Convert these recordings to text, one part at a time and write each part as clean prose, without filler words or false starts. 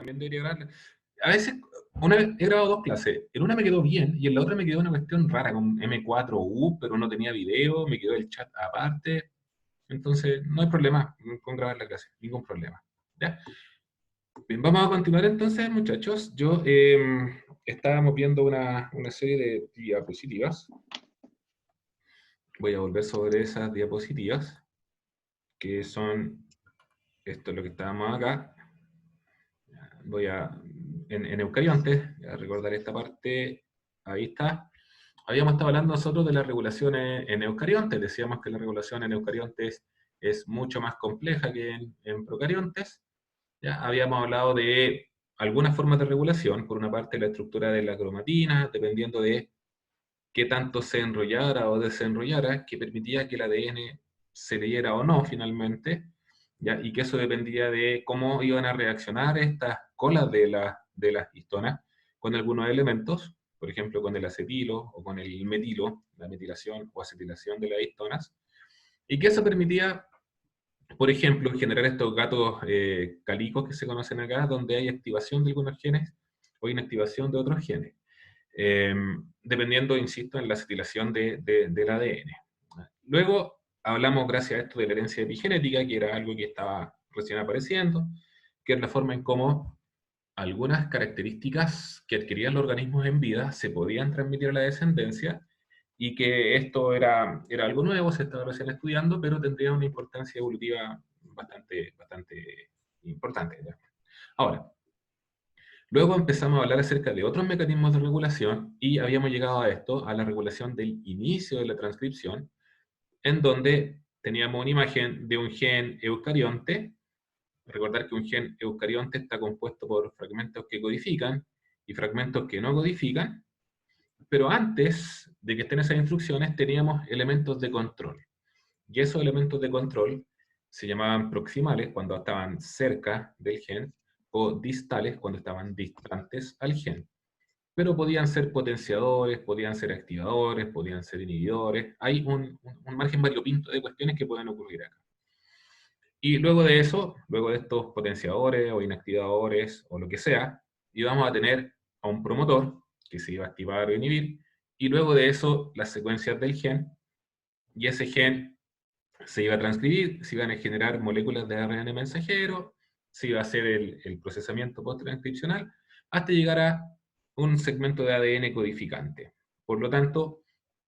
también debería grabarla. A veces, una vez he grabado dos clases, en una me quedó bien y en la otra me quedó una cuestión rara con M4U, pero no tenía video, me quedó el chat aparte, entonces no hay problema con grabar la clase, ningún problema. ¿Ya? Bien, vamos a continuar entonces, muchachos. Estábamos viendo una serie de diapositivas. Voy a volver sobre esas diapositivas, que son, esto es lo que estábamos acá. Voy en eucariontes, a recordar esta parte, ahí está. Habíamos estado hablando nosotros de las regulaciones en eucariontes, decíamos que la regulación en eucariontes es mucho más compleja que en procariontes. Ya habíamos hablado de algunas formas de regulación, por una parte la estructura de la cromatina, dependiendo de qué tanto se enrollara o desenrollara, que permitía que el ADN se leyera o no finalmente, ¿ya? Y que eso dependía de cómo iban a reaccionar estas colas de las histonas con algunos elementos, por ejemplo con el acetilo o con el metilo, la metilación o acetilación de las histonas, y que eso permitía, por ejemplo, generar estos gatos calicos que se conocen acá, donde hay activación de algunos genes o inactivación de otros genes. Dependiendo, insisto, en la acetilación del ADN. Luego hablamos, gracias a esto, de la herencia epigenética, que era algo que estaba recién apareciendo, que es la forma en cómo algunas características que adquirían los organismos en vida se podían transmitir a la descendencia, y que esto era algo nuevo, se estaba recién estudiando, pero tendría una importancia evolutiva bastante importante. ¿Ya? Ahora, luego empezamos a hablar acerca de otros mecanismos de regulación y habíamos llegado a esto, a la regulación del inicio de la transcripción, en donde teníamos una imagen de un gen eucarionte. Recordar que un gen eucarionte está compuesto por fragmentos que codifican y fragmentos que no codifican, pero antes de que estén esas instrucciones teníamos elementos de control. Y esos elementos de control se llamaban proximales cuando estaban cerca del gen, o distales cuando estaban distantes al gen. Pero podían ser potenciadores, podían ser activadores, podían ser inhibidores. Hay un margen variopinto de cuestiones que pueden ocurrir acá. Y luego de eso, luego de estos potenciadores o inactivadores o lo que sea, íbamos a tener a un promotor que se iba a activar o inhibir, y luego de eso las secuencias del gen, y ese gen se iba a transcribir, se iban a generar moléculas de ARN mensajero, se iba a hacer el procesamiento post-transcripcional, hasta llegar a un segmento de ADN codificante. Por lo tanto,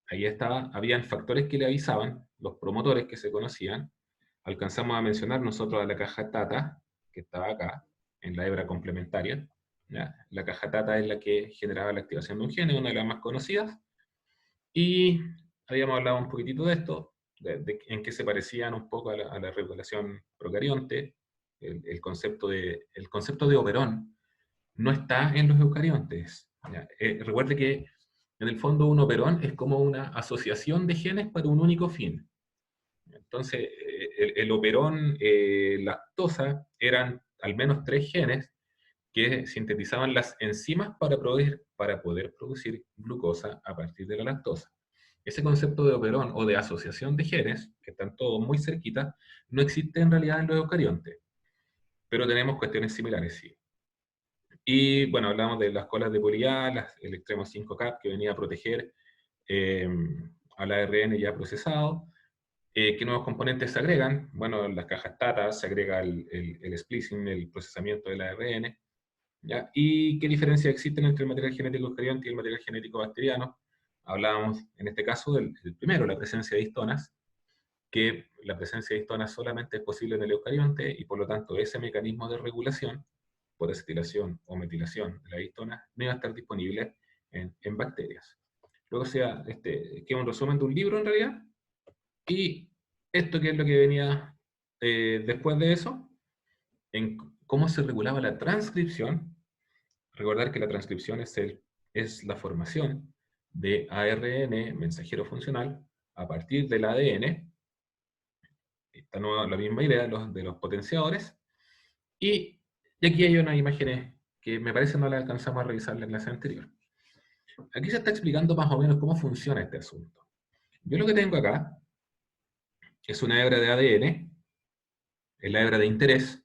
ahí estaba, habían factores que le avisaban, los promotores que se conocían. Alcanzamos a mencionar nosotros a la caja TATA, que estaba acá, en la hebra complementaria. ¿Ya? La caja TATA es la que generaba la activación de un gen, es una de las más conocidas. Y habíamos hablado un poquitito de esto, en qué se parecían un poco a la regulación procarionte. El concepto de operón no está en los eucariontes. Recuerde que en el fondo un operón es como una asociación de genes para un único fin. Entonces, el operón lactosa eran al menos 3 genes que sintetizaban las enzimas para poder producir glucosa a partir de la lactosa. Ese concepto de operón o de asociación de genes, que están todos muy cerquitas, no existe en realidad en los eucariontes, pero tenemos cuestiones similares, sí. Y bueno, hablamos de las colas de poliA, el extremo 5-cap que venía a proteger al ARN ya procesado. ¿Qué nuevos componentes se agregan? Bueno, en las cajas TATA se agrega el splicing, el procesamiento del ARN. ¿Ya? ¿Y qué diferencias existen entre el material genético eucarionte y el material genético bacteriano? Hablábamos en este caso del primero, la presencia de histonas, que la presencia de histonas solamente es posible en el eucarionte, y por lo tanto ese mecanismo de regulación por acetilación o metilación de la histona no iba a estar disponible en bacterias. Luego sea, que es un resumen de un libro en realidad, y esto que es lo que venía después de eso, en cómo se regulaba la transcripción. Recordar que la transcripción es la formación de ARN mensajero funcional a partir del ADN. Esta no es la misma idea de los potenciadores. Y aquí hay unas imágenes que me parece no las alcanzamos a revisar en la clase anterior. Aquí se está explicando más o menos cómo funciona este asunto. Yo lo que tengo acá es una hebra de ADN, es la hebra de interés.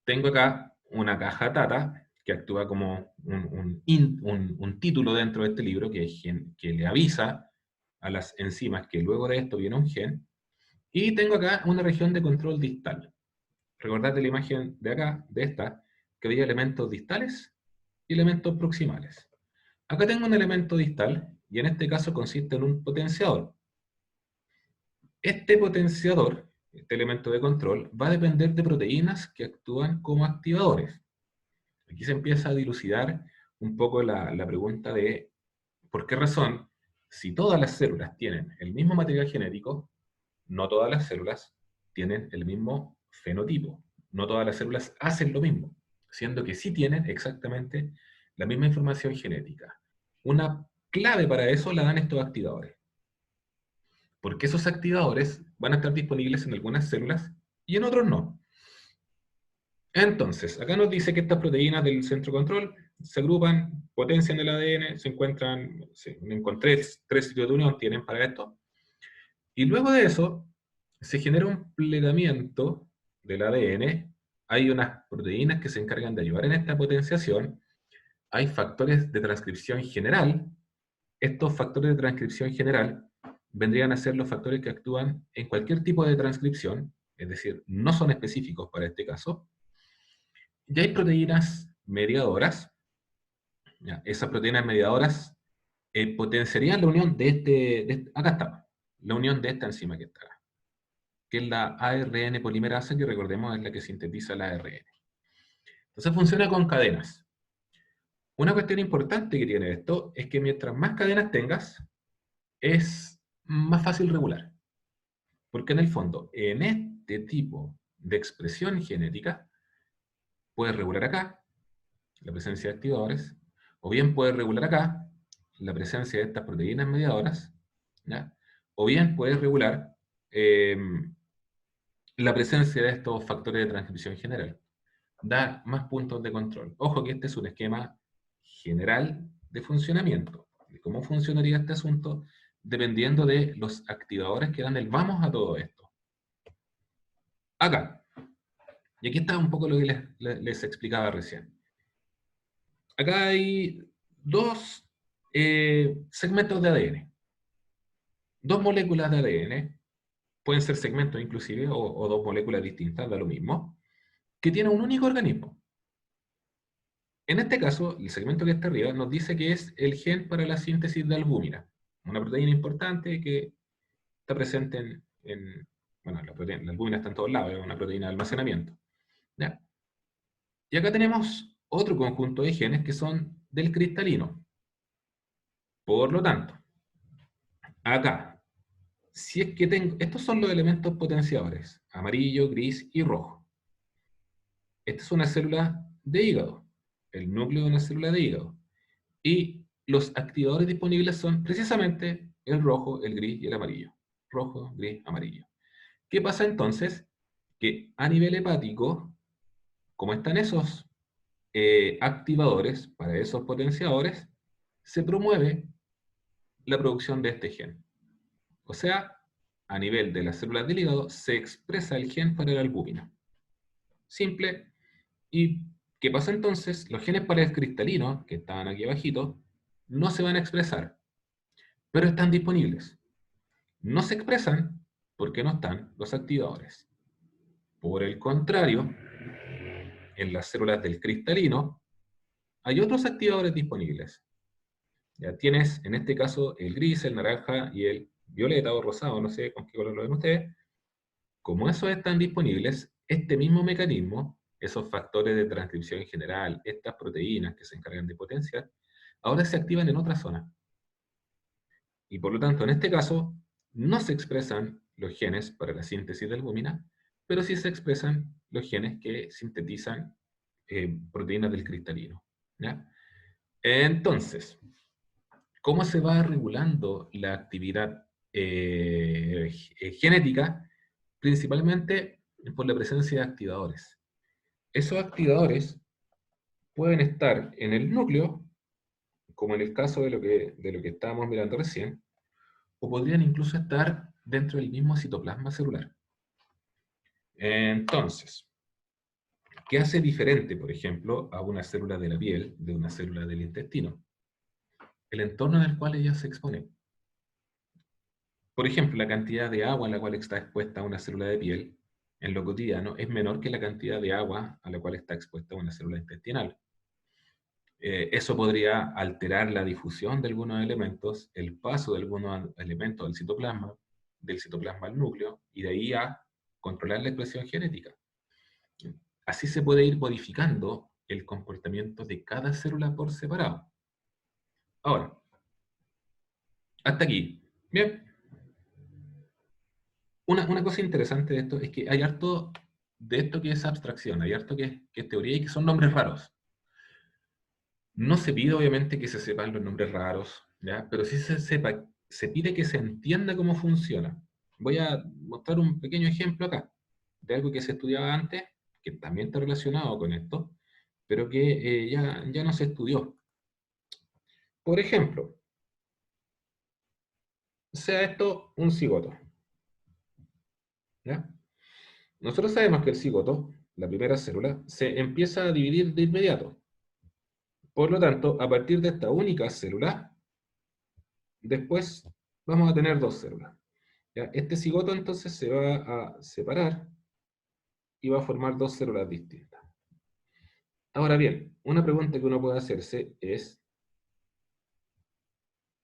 Tengo acá una caja data, que actúa como un título dentro de este libro que le avisa a las enzimas que luego de esto viene un gen. Y tengo acá una región de control distal. Recordad de la imagen de acá, de esta, que había elementos distales y elementos proximales. Acá tengo un elemento distal, y en este caso consiste en un potenciador. Este potenciador, este elemento de control, va a depender de proteínas que actúan como activadores. Aquí se empieza a dilucidar un poco la pregunta de por qué razón, si todas las células tienen el mismo material genético, no todas las células tienen el mismo fenotipo. No todas las células hacen lo mismo, siendo que sí tienen exactamente la misma información genética. Una clave para eso la dan estos activadores. Porque esos activadores van a estar disponibles en algunas células y en otros no. Entonces, acá nos dice que estas proteínas del centro control se agrupan, potencian el ADN, se encuentran, encontré tres sitios de unión, tienen para esto. Y luego de eso, se genera un plegamiento del ADN, hay unas proteínas que se encargan de ayudar en esta potenciación, hay factores de transcripción general, estos factores de transcripción general vendrían a ser los factores que actúan en cualquier tipo de transcripción, es decir, no son específicos para este caso, y hay proteínas mediadoras, ¿ya? Esas proteínas mediadoras potenciarían la unión acá está, la unión de esta enzima que está acá, que es la ARN polimerasa, que recordemos es la que sintetiza el ARN. Entonces funciona con cadenas. Una cuestión importante que tiene esto es que mientras más cadenas tengas, es más fácil regular. Porque en el fondo, en este tipo de expresión genética, puedes regular acá la presencia de activadores, o bien puedes regular acá la presencia de estas proteínas mediadoras, ¿ya? O bien puedes regular la presencia de estos factores de transcripción general. Da más puntos de control. Ojo que este es un esquema general de funcionamiento. De cómo funcionaría este asunto dependiendo de los activadores que dan el vamos a todo esto. Acá. Y aquí está un poco lo que les explicaba recién. Acá hay dos segmentos de ADN. Dos moléculas de ADN, pueden ser segmentos inclusive, o dos moléculas distintas, da lo mismo, que tienen un único organismo. En este caso, el segmento que está arriba nos dice que es el gen para la síntesis de albúmina, una proteína importante que está presente bueno, la albúmina está en todos lados, es una proteína de almacenamiento. ¿Ya? Y acá tenemos otro conjunto de genes que son del cristalino. Por lo tanto, acá, si es que tengo, estos son los elementos potenciadores, amarillo, gris y rojo. Esta es una célula de hígado, el núcleo de una célula de hígado. Y los activadores disponibles son precisamente el rojo, el gris y el amarillo. Rojo, gris, amarillo. ¿Qué pasa entonces? Que a nivel hepático, como están esos activadores para esos potenciadores, se promueve la producción de este gen. O sea, a nivel de las células del hígado se expresa el gen para la albúmina. Simple. ¿Y qué pasa entonces? Los genes para el cristalino, que estaban aquí abajito, no se van a expresar, pero están disponibles. No se expresan porque no están los activadores. Por el contrario, en las células del cristalino hay otros activadores disponibles. Ya tienes, en este caso, el gris, el naranja y el violeta o rosado, no sé con qué color lo ven ustedes. Como esos están disponibles, este mismo mecanismo, esos factores de transcripción general, estas proteínas que se encargan de potenciar, ahora se activan en otra zona. Y por lo tanto, en este caso, no se expresan los genes para la síntesis de albúmina, pero sí se expresan los genes que sintetizan proteínas del cristalino. ¿Ya? Entonces, ¿cómo se va regulando la actividad genética? Principalmente por la presencia de activadores. Esos activadores pueden estar en el núcleo, como en el caso de lo que estábamos mirando recién, o podrían incluso estar dentro del mismo citoplasma celular. Entonces, ¿Qué hace diferente, por ejemplo, a una célula de la piel de una célula del intestino? El entorno en el cual ella se expone. Por ejemplo, la cantidad de agua a la cual está expuesta una célula de piel en lo cotidiano es menor que la cantidad de agua a la cual está expuesta una célula intestinal. Eso podría alterar la difusión de algunos elementos, el paso de algunos elementos del citoplasma al núcleo, y de ahí a controlar la expresión genética. Así se puede ir modificando el comportamiento de cada célula por separado. Ahora, hasta aquí. Bien. Una cosa interesante de esto es que hay harto de esto que es abstracción, hay harto que es teoría y que son nombres raros. No se pide, obviamente, que se sepan los nombres raros, ¿ya? Pero sí se pide que se entienda cómo funciona. Voy a mostrar un pequeño ejemplo acá, de algo que se estudiaba antes, que también está relacionado con esto, pero que ya no se estudió. Por ejemplo, sea esto un cigoto, ¿ya? Nosotros sabemos que el cigoto, la primera célula, se empieza a dividir de inmediato. Por lo tanto, a partir de esta única célula, después vamos a tener dos células. ¿Ya? Este cigoto entonces se va a separar y va a formar dos células distintas. Ahora bien, una pregunta que uno puede hacerse es,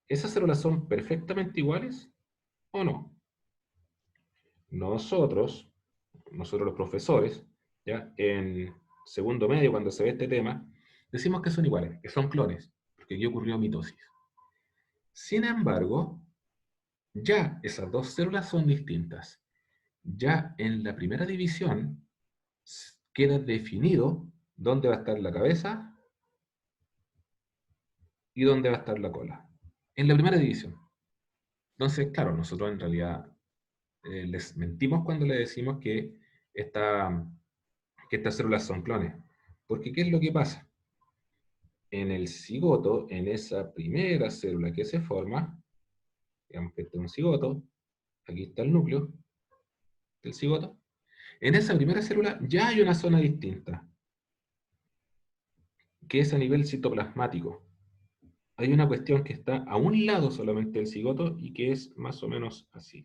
¿esas células son perfectamente iguales o no? Nosotros los profesores, ¿ya? En segundo medio, cuando se ve este tema, decimos que son iguales, que son clones, porque aquí ocurrió mitosis. Sin embargo, ya esas dos células son distintas. Ya en la primera división queda definido dónde va a estar la cabeza y dónde va a estar la cola. En la primera división. Entonces, claro, nosotros en realidad les mentimos cuando le decimos que estas células son clones. Porque ¿qué es lo que pasa? En el cigoto, en esa primera célula que se forma, digamos que este es un cigoto, aquí está el núcleo del cigoto, en esa primera célula ya hay una zona distinta, que es a nivel citoplasmático. Hay una cuestión que está a un lado solamente del cigoto y que es más o menos así.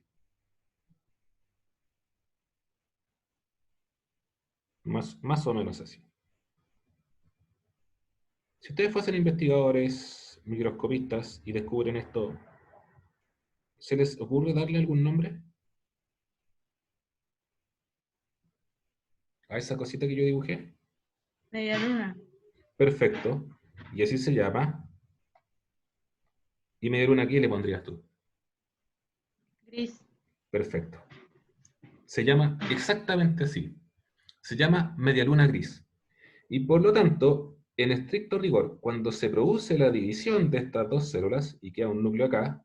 Más o menos así. Si ustedes fuesen investigadores, microscopistas y descubren esto, ¿se les ocurre darle algún nombre a esa cosita que yo dibujé? Media luna. Perfecto. Y así se llama. ¿Y media luna qué le pondrías tú? Gris. Perfecto. Se llama exactamente así. Se llama media luna gris. Y por lo tanto, en estricto rigor, cuando se produce la división de estas dos células y queda un núcleo acá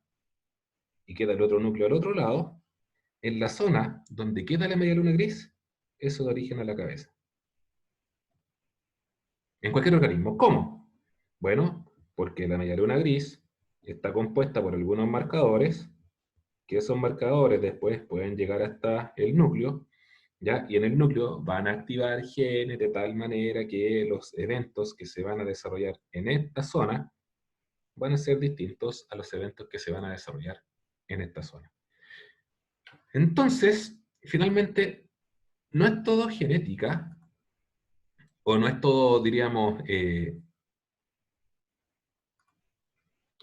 y queda el otro núcleo al otro lado, en la zona donde queda la media luna gris, eso da origen a la cabeza. En cualquier organismo. ¿Cómo? Bueno, porque la media luna gris está compuesta por algunos marcadores, que esos marcadores después pueden llegar hasta el núcleo, ¿ya? Y en el núcleo van a activar genes de tal manera que los eventos que se van a desarrollar en esta zona van a ser distintos a los eventos que se van a desarrollar en esta zona. Entonces, finalmente, no es todo genética, o no es todo, diríamos,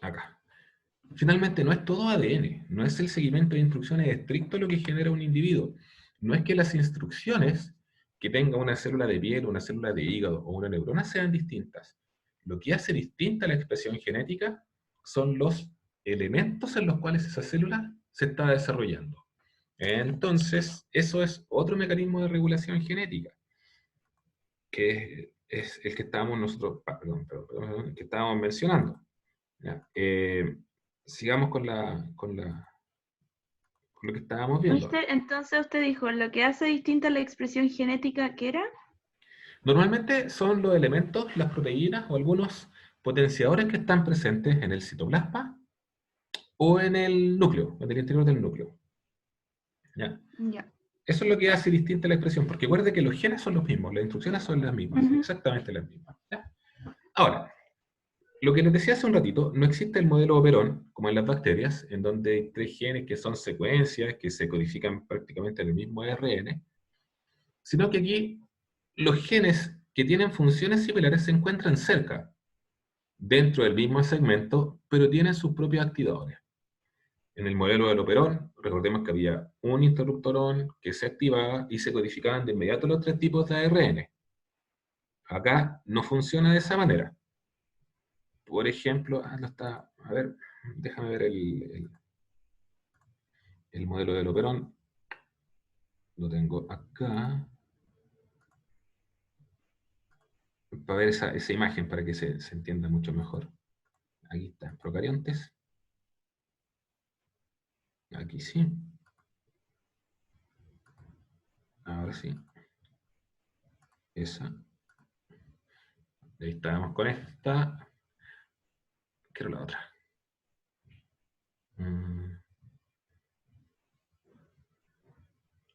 acá. Finalmente, no es todo ADN, no es el seguimiento de instrucciones estricto lo que genera un individuo. No es que las instrucciones que tenga una célula de piel, una célula de hígado o una neurona sean distintas. Lo que hace distinta la expresión genética son los elementos en los cuales esa célula se está desarrollando. Entonces, eso es otro mecanismo de regulación genética, que es el que estábamos nosotros, perdón, que estábamos mencionando. ¿Ya? Sigamos con lo que estábamos viendo. Entonces usted dijo, lo que hace distinta la expresión genética, ¿qué era? Normalmente son los elementos, las proteínas o algunos potenciadores que están presentes en el citoplasma o en el núcleo, en el interior del núcleo. ¿Ya? Ya. Eso es lo que hace distinta la expresión, porque recuerde que los genes son los mismos, las instrucciones son las mismas, exactamente las mismas. ¿Ya? Ahora, lo que les decía hace un ratito, no existe el modelo Operon, como en las bacterias, en donde hay 3 genes que son secuencias, que se codifican prácticamente en el mismo ARN, sino que aquí los genes que tienen funciones similares se encuentran cerca, dentro del mismo segmento, pero tienen sus propios activadores. En el modelo del operón, recordemos que había un interruptorón que se activaba y se codificaban de inmediato los 3 tipos de ARN. Acá no funciona de esa manera. Por ejemplo, a ver, déjame ver el modelo del operón. Lo tengo acá. Para ver esa imagen, para que se entienda mucho mejor. Aquí está, procariontes. Aquí sí. Ahora sí. Esa. Ahí estábamos con esta. Quiero la otra.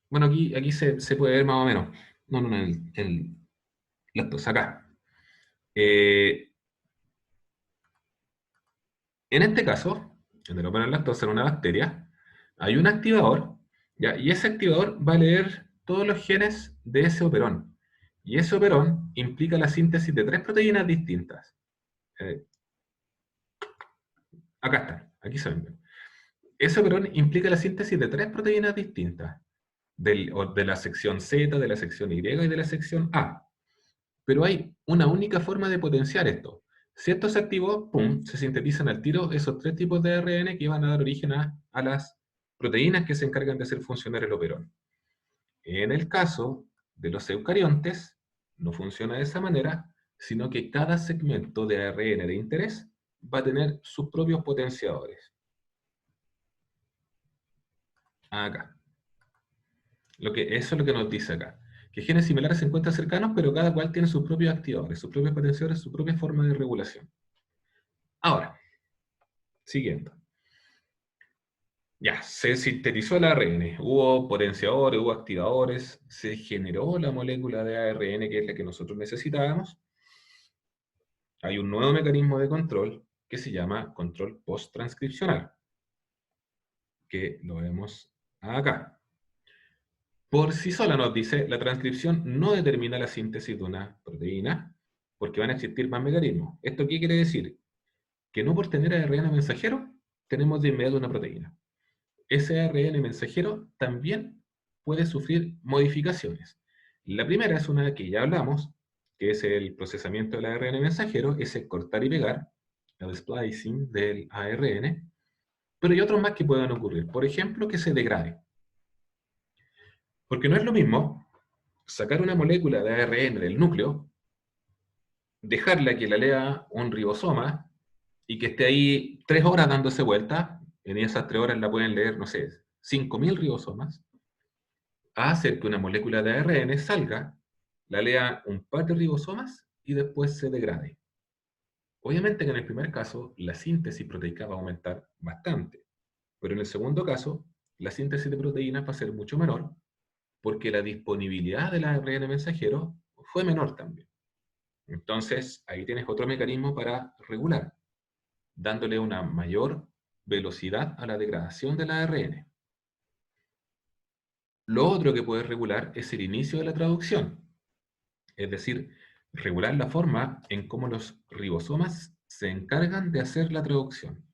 Bueno, aquí se puede ver más o menos. No, las dos, acá. En este caso, en el operón lactosa, en una bacteria, hay un activador, ¿ya? Y ese activador va a leer todos los genes de ese operón. Y ese operón implica la síntesis de 3 proteínas distintas. Acá están, aquí se ven. Ese operón implica la síntesis de 3 proteínas distintas. De la sección Z, de la sección Y y de la sección A. Pero hay una única forma de potenciar esto. Si esto se activó, ¡pum!, se sintetizan al tiro esos 3 tipos de ARN que van a dar origen a las proteínas que se encargan de hacer funcionar el operón. En el caso de los eucariontes, no funciona de esa manera, sino que cada segmento de ARN de interés va a tener sus propios potenciadores. Acá. Eso es lo que nos dice acá. Que genes similares se encuentran cercanos, pero cada cual tiene sus propios activadores, sus propios potenciadores, su propia forma de regulación. Ahora, siguiendo. Ya, se sintetizó el ARN, hubo potenciadores, hubo activadores, se generó la molécula de ARN que es la que nosotros necesitábamos. Hay un nuevo mecanismo de control que se llama control post-transcripcional, que lo vemos acá. Por sí sola nos dice, la transcripción no determina la síntesis de una proteína, porque van a existir más mecanismos. ¿Esto qué quiere decir? Que no por tener ARN mensajero, tenemos de inmediato una proteína. Ese ARN mensajero también puede sufrir modificaciones. La primera es una que ya hablamos, que es el procesamiento del ARN mensajero, ese cortar y pegar, el splicing del ARN, pero hay otros más que puedan ocurrir. Por ejemplo, que se degrade. Porque no es lo mismo sacar una molécula de ARN del núcleo, dejarla que la lea un ribosoma y que esté ahí 3 horas dándose vuelta, en esas 3 horas la pueden leer, no sé, 5.000 ribosomas, a hacer que una molécula de ARN salga, la lea un par de ribosomas y después se degrade. Obviamente que en el primer caso la síntesis proteica va a aumentar bastante, pero en el segundo caso la síntesis de proteínas va a ser mucho menor porque la disponibilidad del ARN mensajero fue menor también. Entonces, ahí tienes otro mecanismo para regular, dándole una mayor velocidad a la degradación del ARN. Lo otro que puedes regular es el inicio de la traducción, es decir, regular la forma en cómo los ribosomas se encargan de hacer la traducción.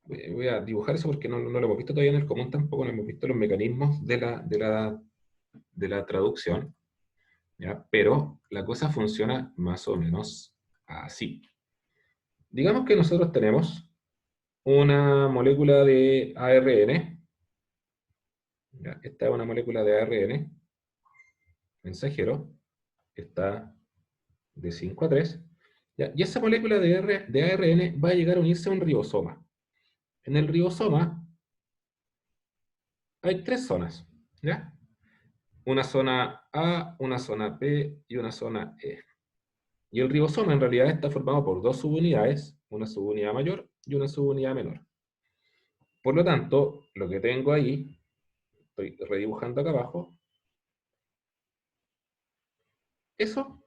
Voy a dibujar eso porque no lo hemos visto todavía en el común, tampoco no hemos visto los mecanismos de la traducción, ¿ya? Pero la cosa funciona más o menos así. Digamos que nosotros tenemos una molécula de ARN, ¿ya? Esta es una molécula de ARN mensajero, está de 5 a 3, ¿ya? Y esa molécula de ARN va a llegar a unirse a un ribosoma. En el ribosoma hay 3 zonas, ¿ya? Una zona A, una zona B y una zona E. Y el ribosoma en realidad está formado por 2 subunidades, una subunidad mayor y una subunidad menor. Por lo tanto, lo que tengo ahí estoy redibujando acá abajo, eso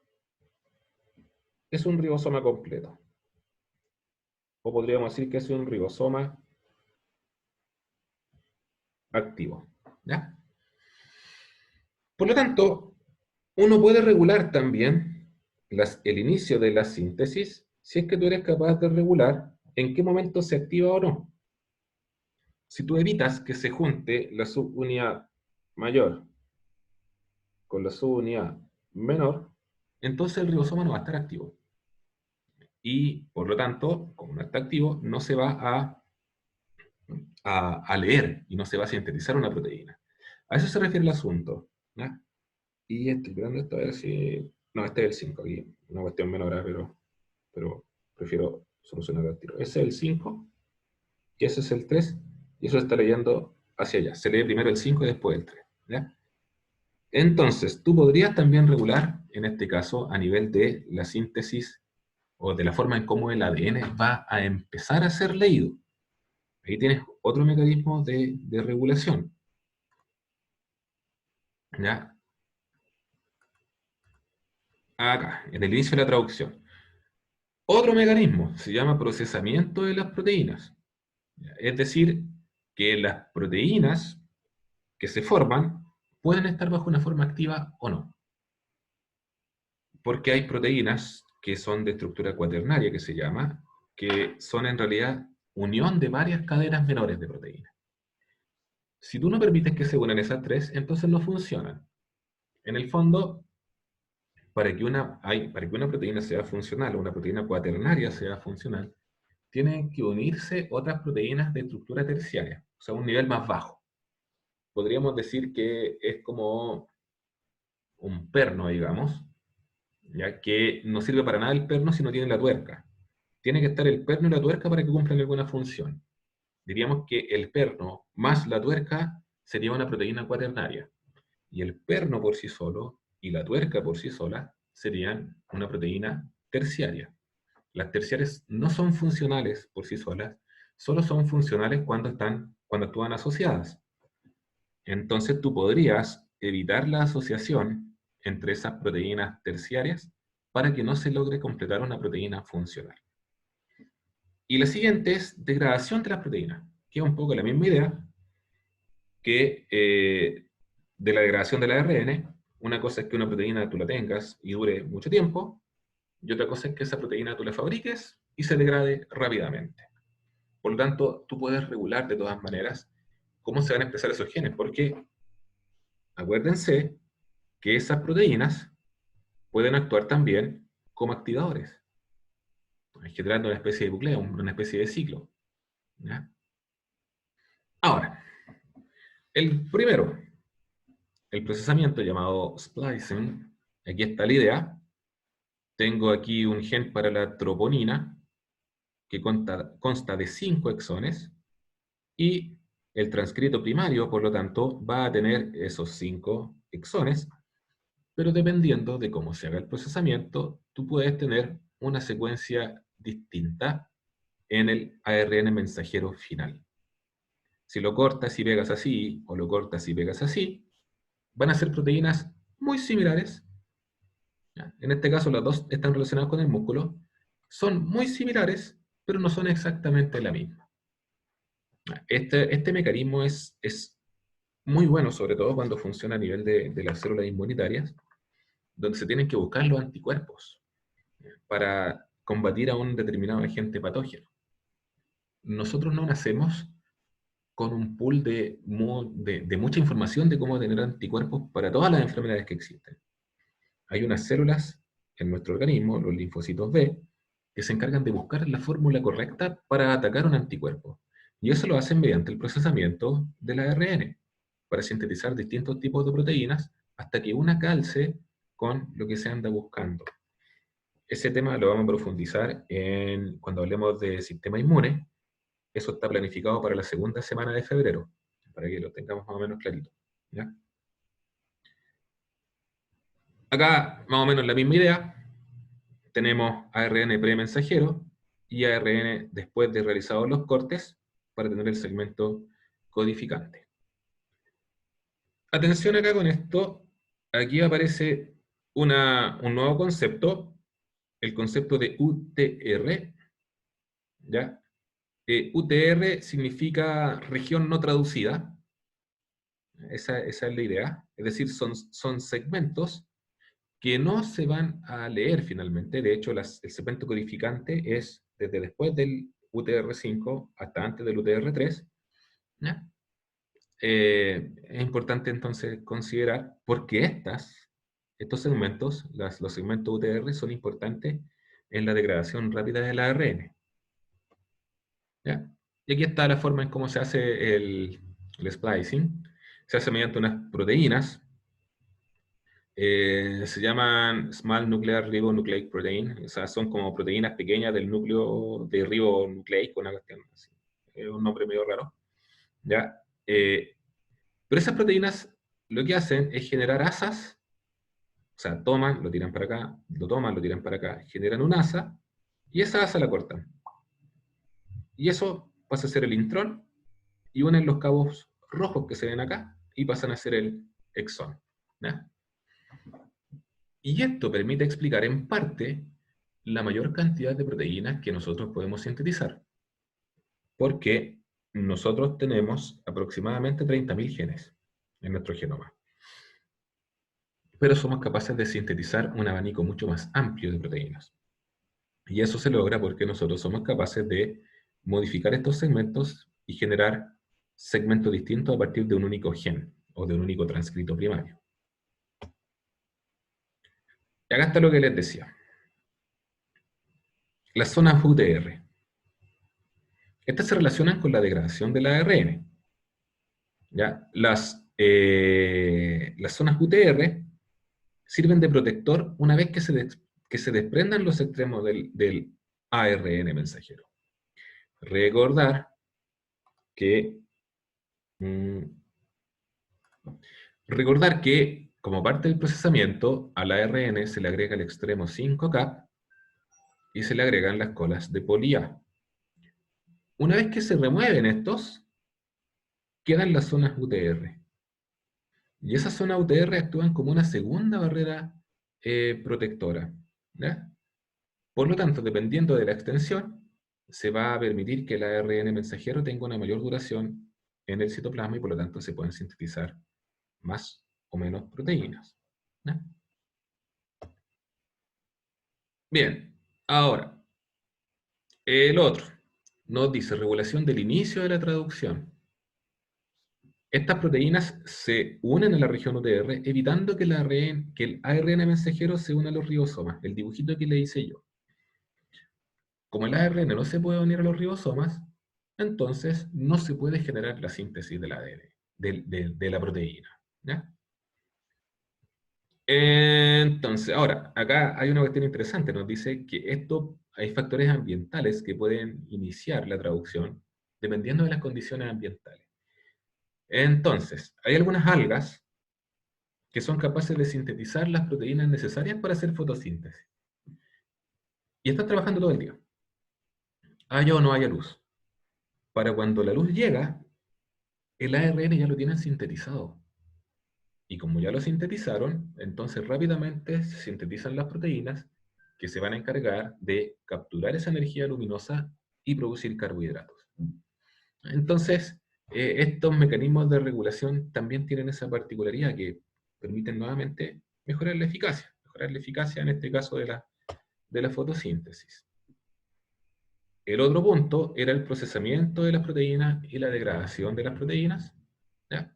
es un ribosoma completo. O podríamos decir que es un ribosoma activo. ¿Ya? Por lo tanto, uno puede regular también el inicio de la síntesis si es que tú eres capaz de regular en qué momento se activa o no. Si tú evitas que se junte la subunidad mayor con la subunidad menor, entonces el ribosoma no va a estar activo. Y por lo tanto, como no está activo, no se va a leer y no se va a sintetizar una proteína. A eso se refiere el asunto. ¿Ya? Y estoy esperando esto a ver si... No, este es el 5 aquí, una cuestión menor, pero prefiero solucionar el tiro. Ese es el 5, y ese es el 3, y eso está leyendo hacia allá. Se lee primero el 5 y después el 3. ¿Ya? Entonces, tú podrías también regular, en este caso, a nivel de la síntesis o de la forma en cómo el ADN va a empezar a ser leído. Ahí tienes otro mecanismo de regulación. ¿Ya? Acá, en el inicio de la traducción. Otro mecanismo se llama procesamiento de las proteínas. Es decir, que las proteínas que se forman pueden estar bajo una forma activa o no. Porque hay proteínas que son de estructura cuaternaria, que se llama, que son en realidad unión de varias cadenas menores de proteínas. Si tú no permites que se unan esas tres, entonces no funcionan. En el fondo, para que una proteína sea funcional, o una proteína cuaternaria sea funcional, tienen que unirse otras proteínas de estructura terciaria, o sea, un nivel más bajo. Podríamos decir que es como un perno, digamos, ya que no sirve para nada el perno si no tiene la tuerca. Tiene que estar el perno y la tuerca para que cumplan alguna función. Diríamos que el perno más la tuerca sería una proteína cuaternaria, y el perno por sí solo y la tuerca por sí sola serían una proteína terciaria. Las terciarias no son funcionales por sí solas, solo son funcionales cuando actúan asociadas. Entonces tú podrías evitar la asociación entre esas proteínas terciarias para que no se logre completar una proteína funcional. Y la siguiente es degradación de las proteínas, que es un poco la misma idea que de la degradación del ARN. Una cosa es que una proteína tú la tengas y dure mucho tiempo, y otra cosa es que esa proteína tú la fabriques y se degrade rápidamente. Por lo tanto, tú puedes regular de todas maneras cómo se van a expresar esos genes, porque acuérdense que esas proteínas pueden actuar también como activadores, generando una especie de bucleo, una especie de ciclo. ¿Ya? Ahora, el primero, el procesamiento llamado splicing, aquí está la idea. Tengo aquí un gen para la troponina, que consta de 5 exones, y el transcrito primario, por lo tanto, va a tener esos 5 exones, pero dependiendo de cómo se haga el procesamiento, tú puedes tener una secuencia distinta en el ARN mensajero final. Si lo cortas y pegas así, o lo cortas y pegas así, van a ser proteínas muy similares. ¿Ya? En este caso, las dos están relacionadas con el músculo. Son muy similares, pero no son exactamente la misma. Este mecanismo es muy bueno, sobre todo cuando funciona a nivel de las células inmunitarias, donde se tienen que buscar los anticuerpos para combatir a un determinado agente patógeno. Nosotros no nacemos con un pool de mucha información de cómo tener anticuerpos para todas las enfermedades que existen. Hay unas células en nuestro organismo, los linfocitos B, que se encargan de buscar la fórmula correcta para atacar un anticuerpo. Y eso lo hacen mediante el procesamiento del ARN, para sintetizar distintos tipos de proteínas hasta que una calce con lo que se anda buscando. Ese tema lo vamos a profundizar cuando hablemos de sistema inmune. Eso está planificado para la segunda semana de febrero, para que lo tengamos más o menos clarito. ¿Ya? Acá, más o menos la misma idea. Tenemos ARN premensajero y ARN después de realizados los cortes para tener el segmento codificante. Atención acá con esto, aquí aparece un nuevo concepto, el concepto de UTR, ¿ya? UTR significa región no traducida, esa es la idea, es decir, son segmentos que no se van a leer finalmente. De hecho, el segmento codificante es desde después del UTR-5 hasta antes del UTR-3, ¿ya? Es importante entonces considerar porque estos segmentos, los segmentos UTR, son importantes en la degradación rápida del ARN, ¿ya? Y aquí está la forma en cómo se hace el splicing. Se hace mediante unas proteínas, se llaman Small Nuclear Ribonucleic Protein, o sea, son como proteínas pequeñas del núcleo de ribonucleico, una cuestión así. Es un nombre medio raro, ¿ya? Pero esas proteínas lo que hacen es generar asas, o sea, toman, lo tiran para acá, lo toman, lo tiran para acá, generan un asa, y esa asa la cortan. Y eso pasa a ser el intrón, y unen los cabos rojos que se ven acá, y pasan a ser el exón, ¿ya? Y esto permite explicar en parte la mayor cantidad de proteínas que nosotros podemos sintetizar, porque nosotros tenemos aproximadamente 30.000 genes en nuestro genoma, pero somos capaces de sintetizar un abanico mucho más amplio de proteínas. Y eso se logra porque nosotros somos capaces de modificar estos segmentos y generar segmentos distintos a partir de un único gen o de un único transcrito primario. Y acá está lo que les decía. Las zonas UTR. Estas se relacionan con la degradación del ARN. ¿Ya? Las zonas UTR sirven de protector una vez que se desprendan los extremos del ARN mensajero. Recordar que, mm, como parte del procesamiento, al ARN se le agrega el extremo 5-cap y se le agregan las colas de poli-A. Una vez que se remueven estos, quedan las zonas UTR. Y esas zonas UTR actúan como una segunda barrera protectora, ¿ya? Por lo tanto, dependiendo de la extensión, se va a permitir que el ARN mensajero tenga una mayor duración en el citoplasma y por lo tanto se pueden sintetizar más o menos proteínas, ¿ya? Bien, ahora, el otro nos dice regulación del inicio de la traducción. Estas proteínas se unen a la región UTR, evitando que el ARN mensajero se una a los ribosomas, el dibujito que le hice yo. Como el ARN no se puede unir a los ribosomas, entonces no se puede generar la síntesis del ADN, de la proteína, ¿ya? Entonces, ahora, acá hay una cuestión interesante, nos dice que hay factores ambientales que pueden iniciar la traducción dependiendo de las condiciones ambientales. Entonces, hay algunas algas que son capaces de sintetizar las proteínas necesarias para hacer fotosíntesis. Y están trabajando todo el día. Haya o no haya luz. Para cuando la luz llega, el ARN ya lo tienen sintetizado. Y como ya lo sintetizaron, entonces rápidamente se sintetizan las proteínas que se van a encargar de capturar esa energía luminosa y producir carbohidratos. Entonces, estos mecanismos de regulación también tienen esa particularidad que permiten nuevamente mejorar la eficacia en este caso de la fotosíntesis. El otro punto era el procesamiento de las proteínas y la degradación de las proteínas, ¿ya?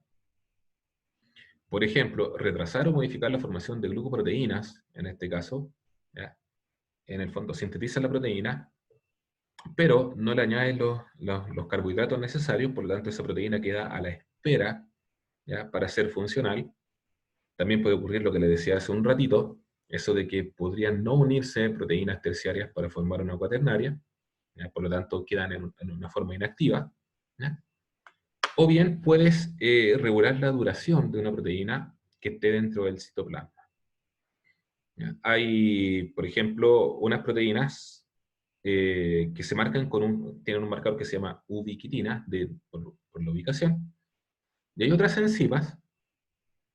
Por ejemplo, retrasar o modificar la formación de glucoproteínas, en este caso, ¿ya? En el fondo sintetiza la proteína, pero no le añaden los carbohidratos necesarios, por lo tanto esa proteína queda a la espera, ¿ya? Para ser funcional. También puede ocurrir lo que le decía hace un ratito, eso de que podrían no unirse proteínas terciarias para formar una cuaternaria, ¿ya? Por lo tanto quedan en una forma inactiva, ¿ya? O bien puedes regular la duración de una proteína que esté dentro del citoplasma. ¿Ya? Hay, por ejemplo, unas proteínas que se marcan tienen un marcador que se llama ubiquitina, por la ubicación, y hay otras enzimas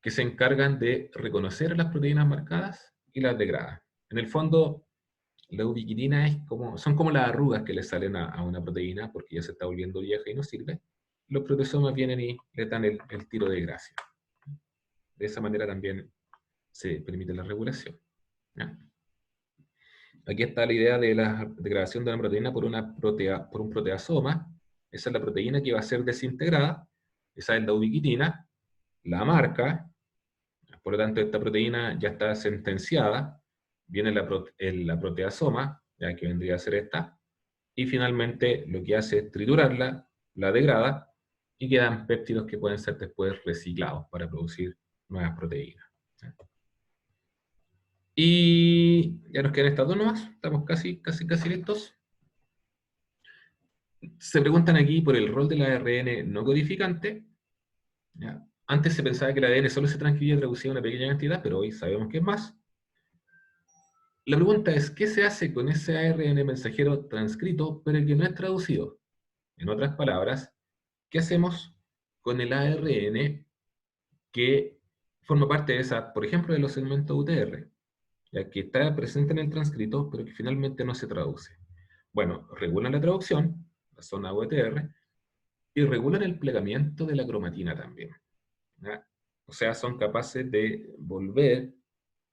que se encargan de reconocer las proteínas marcadas y las degradan. En el fondo, la ubiquitina son como las arrugas que le salen a una proteína porque ya se está volviendo vieja y no sirve. Los proteosomas vienen y le dan el tiro de gracia. De esa manera también se permite la regulación. ¿Ya? Aquí está la idea de la degradación de una proteína por un proteasoma. Esa es la proteína que va a ser desintegrada. Esa es la ubiquitina, la marca. Por lo tanto, esta proteína ya está sentenciada. Viene la proteasoma, ya que vendría a ser esta. Y finalmente lo que hace es triturarla, la degrada, y quedan péptidos que pueden ser después reciclados para producir nuevas proteínas. Y ya nos quedan estas dos nomás, estamos casi listos. Se preguntan aquí por el rol del ARN no codificante. ¿Ya? Antes se pensaba que el ADN solo se transcribía y traducía una pequeña cantidad, pero hoy sabemos que es más. La pregunta es, ¿qué se hace con ese ARN mensajero transcrito, pero que no es traducido? En otras palabras, ¿qué hacemos con el ARN que forma parte de esa, por ejemplo, de los segmentos UTR, ya que está presente en el transcrito, pero que finalmente no se traduce? Bueno, regulan la traducción, la zona UTR, y regulan el plegamiento de la cromatina también. ¿Ya? O sea, son capaces de volver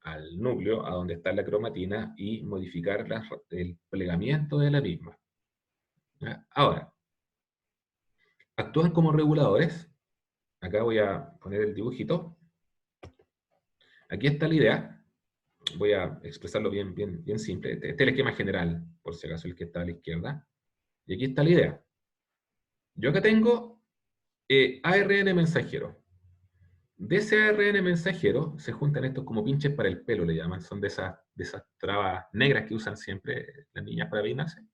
al núcleo, a donde está la cromatina, y modificar el plegamiento de la misma. ¿Ya? Ahora, actúan como reguladores. Acá voy a poner el dibujito. Aquí está la idea. Voy a expresarlo bien simple. Este es el esquema general, por si acaso el que está a la izquierda. Y aquí está la idea. Yo acá tengo ARN mensajero. De ese ARN mensajero se juntan estos como pinches para el pelo, le llaman. Son de esas trabas negras que usan siempre las niñas para peinarse.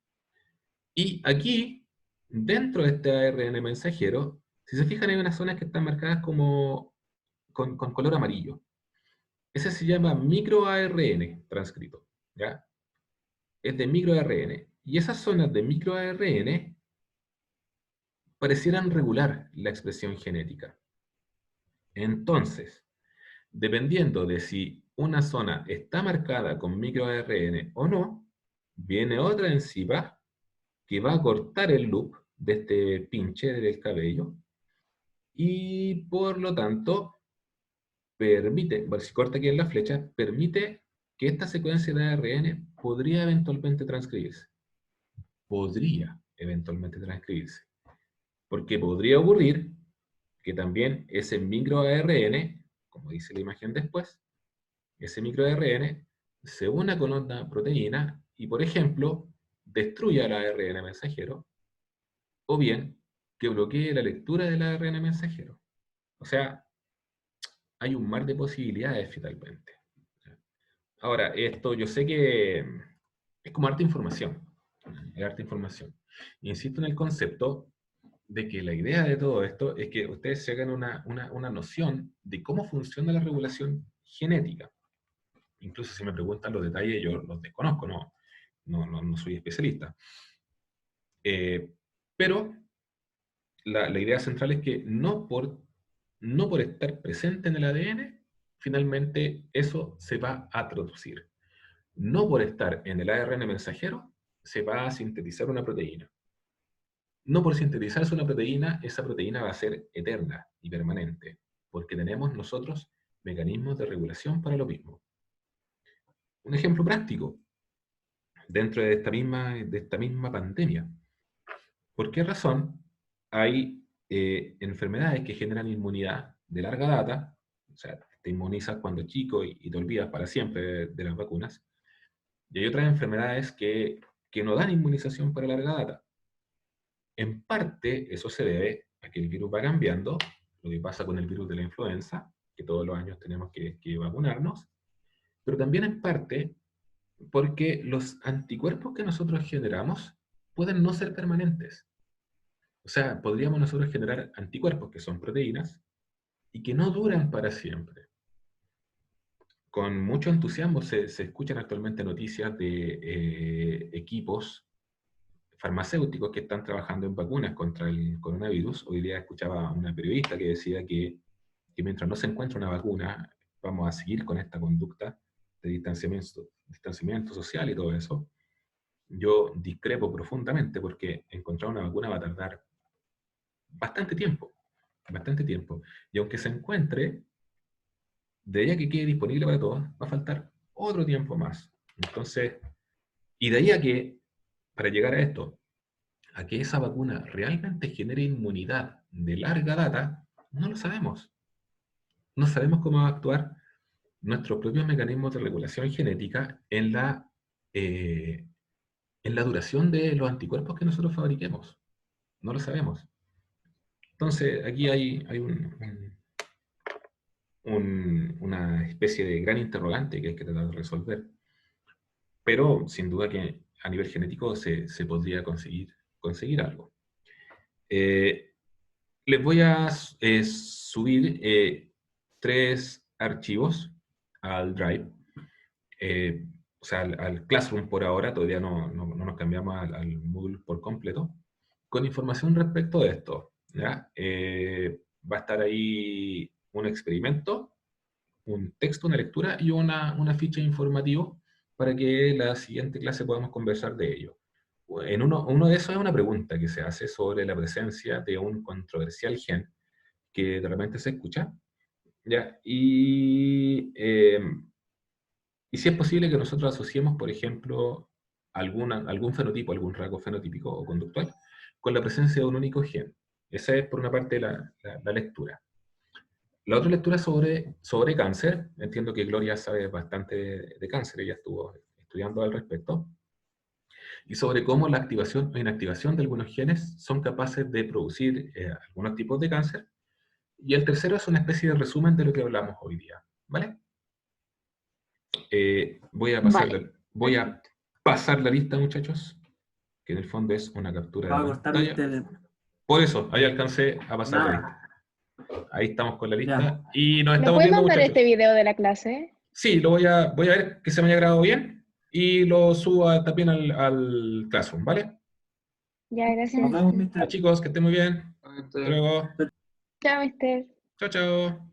Y aquí, dentro de este ARN mensajero, si se fijan, hay unas zonas que están marcadas como con color amarillo. Ese se llama microARN transcrito, ¿ya? Es de microARN. Y esas zonas de microARN parecieran regular la expresión genética. Entonces, dependiendo de si una zona está marcada con microARN o no, viene otra enzima que va a cortar el loop de este pinche del cabello y por lo tanto permite, bueno, si corta aquí en la flecha, permite que esta secuencia de ARN podría eventualmente transcribirse. Podría eventualmente transcribirse. Porque podría ocurrir que también ese microARN, como dice la imagen después, ese microARN se una con otra proteína y, por ejemplo, destruya el ARN mensajero, o bien que bloquee la lectura del ARN mensajero. O sea, hay un mar de posibilidades finalmente. Ahora, esto yo sé que es como harta información. Es harta información. Insisto en el concepto de que la idea de todo esto es que ustedes se hagan una noción de cómo funciona la regulación genética. Incluso si me preguntan los detalles, yo los desconozco, no soy especialista. Pero la idea central es que no por estar presente en el ADN, finalmente eso se va a traducir. No por estar en el ARN mensajero, se va a sintetizar una proteína. No por sintetizarse una proteína, esa proteína va a ser eterna y permanente, porque tenemos nosotros mecanismos de regulación para lo mismo. Un ejemplo práctico, dentro de esta misma pandemia. ¿Por qué razón hay enfermedades que generan inmunidad de larga data? O sea, te inmunizas cuando chico y te olvidas para siempre de las vacunas. Y hay otras enfermedades que no dan inmunización para larga data. En parte, eso se debe a que el virus va cambiando, lo que pasa con el virus de la influenza, que todos los años tenemos que vacunarnos, pero también en parte porque los anticuerpos que nosotros generamos pueden no ser permanentes. O sea, podríamos nosotros generar anticuerpos que son proteínas y que no duran para siempre. Con mucho entusiasmo se escuchan actualmente noticias de equipos farmacéuticos que están trabajando en vacunas contra el coronavirus. Hoy día escuchaba a una periodista que decía que que mientras no se encuentre una vacuna, vamos a seguir con esta conducta de distanciamiento social y todo eso, yo discrepo profundamente porque encontrar una vacuna va a tardar bastante tiempo, bastante tiempo. Y aunque se encuentre, de ahí a que quede disponible para todos, va a faltar otro tiempo más. Entonces, y de ahí a que, para llegar a esto, a que esa vacuna realmente genere inmunidad de larga data, no lo sabemos. No sabemos cómo va a actuar nuestros propios mecanismos de regulación genética en la duración de los anticuerpos que nosotros fabriquemos. No lo sabemos. Entonces, aquí hay una especie de gran interrogante que hay que tratar de resolver. Pero, sin duda que a nivel genético se podría conseguir algo. Les voy a subir 3 archivos al Drive, o sea, al Classroom por ahora, todavía no nos cambiamos al Moodle por completo, con información respecto de esto. ¿Ya? Va a estar ahí un experimento, un texto, una lectura y una ficha informativa para que la siguiente clase podamos conversar de ello. Uno de esos es una pregunta que se hace sobre la presencia de un controversial gen que de repente se escucha, ¿ya? Y si es posible que nosotros asociemos, por ejemplo, algún fenotipo, algún rasgo fenotípico o conductual, con la presencia de un único gen. Esa es, por una parte, la lectura. La otra lectura es sobre cáncer. Entiendo que Gloria sabe bastante de cáncer, ella estuvo estudiando al respecto. Y sobre cómo la activación o inactivación de algunos genes son capaces de producir algunos tipos de cáncer. Y el tercero es una especie de resumen de lo que hablamos hoy día. ¿Vale? Voy a pasar la lista, muchachos, que en el fondo es una captura de Va a cortar mi pantalla. tele. Por eso, ahí alcancé a pasar la Nada. lista. Ahí estamos con la lista. Ya. Y nos ¿Me estamos puede viendo, mandar muchachos. este video de la clase? Sí, voy a ver que se me haya grabado bien y lo subo también al Classroom, ¿vale? Ya, Nos gracias. vemos, Ya, mister. chicos, que estén muy bien. Hasta luego. Chao, mister. Chao, chao.